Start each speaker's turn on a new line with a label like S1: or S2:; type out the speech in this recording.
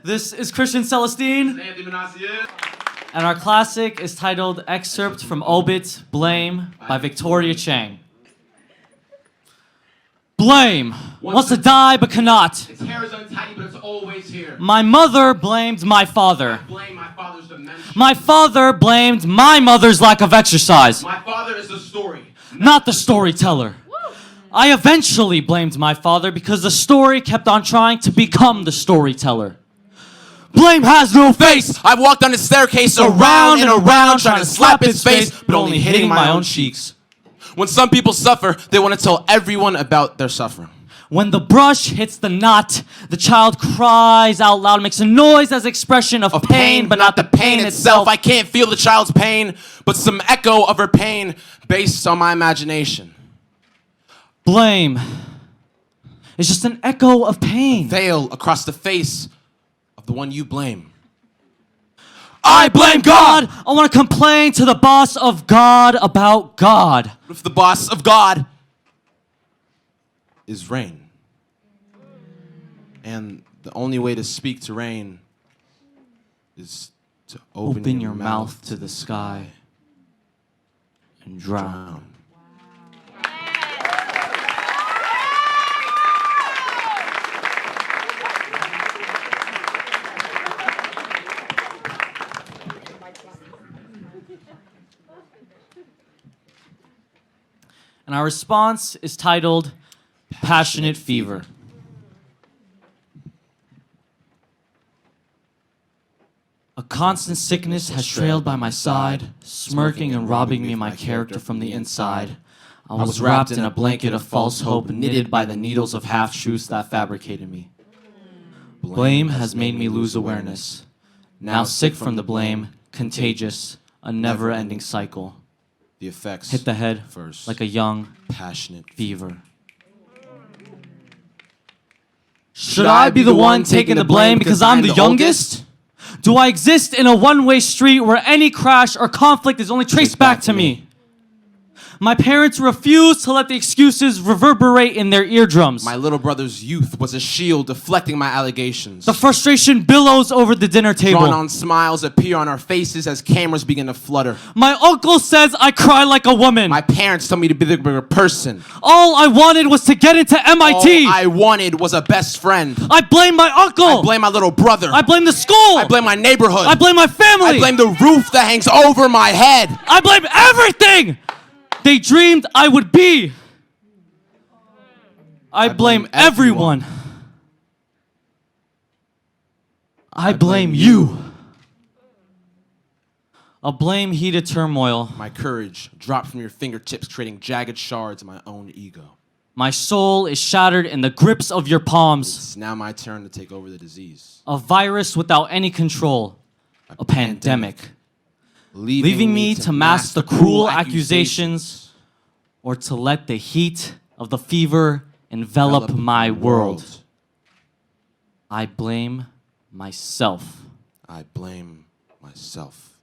S1: This is Christian Celestine, and our classic is titled Excerpt from Obit, Blame by Victoria Chang. Blame wants to die but cannot.
S2: Its hair is untidy, but it's always here.
S1: My mother blamed my father.
S2: Blame my father's dementia.
S1: My father blamed my mother's lack of exercise,
S2: My father is the story.
S1: not the storyteller. I eventually blamed my father because the story kept on trying to become the storyteller. Blame has no face.
S3: I've walked on the staircase around and around trying to slap its face, but only hitting my own cheeks. When some people suffer, they want to tell everyone about their suffering.
S1: When the brush hits the knot, the child cries out loud, makes a noise as expression of pain, but not the pain itself.
S3: I can't feel the child's pain, but some echo of her pain based on my imagination.
S1: Blame is just an echo of pain.
S3: Veil across the face of the one you blame.
S1: I blame God. I want to complain to the boss of God about God.
S3: If the boss of God is rain, and the only way to speak to rain is to
S1: Open your mouth to the sky and drown. And our response is titled Passionate Fever. A constant sickness has trailed by my side, smirking and robbing me my character from the inside. I was wrapped in a blanket of false hope, knitted by the needles of half-truths that fabricated me. Blame has made me lose awareness. Now sick from the blame, contagious, a never-ending cycle.
S3: The effects
S1: Hit the head
S3: first,
S1: like a young
S3: passionate
S1: fever. Should I be the one taking the blame because I'm the youngest? Do I exist in a one-way street where any crash or conflict is only traced back to me? My parents refuse to let the excuses reverberate in their eardrums.
S3: My little brother's youth was a shield deflecting my allegations.
S1: The frustration billows over the dinner table.
S3: Drawn-on smiles appear on our faces as cameras begin to flutter.
S1: My uncle says I cry like a woman.
S3: My parents told me to be the bigger person.
S1: All I wanted was to get into MIT.
S3: All I wanted was a best friend.
S1: I blame my uncle.
S3: I blame my little brother.
S1: I blame the school.
S3: I blame my neighborhood.
S1: I blame my family.
S3: I blame the roof that hangs over my head.
S1: I blame everything they dreamed I would be. I blame everyone. I blame you. A blame-heated turmoil.
S3: My courage dropped from your fingertips, creating jagged shards of my own ego.
S1: My soul is shattered in the grips of your palms.
S3: It's now my turn to take over the disease.
S1: A virus without any control. A pandemic. Leaving me to mask the cruel accusations or to let the heat of the fever envelop my world. I blame myself.
S3: I blame myself.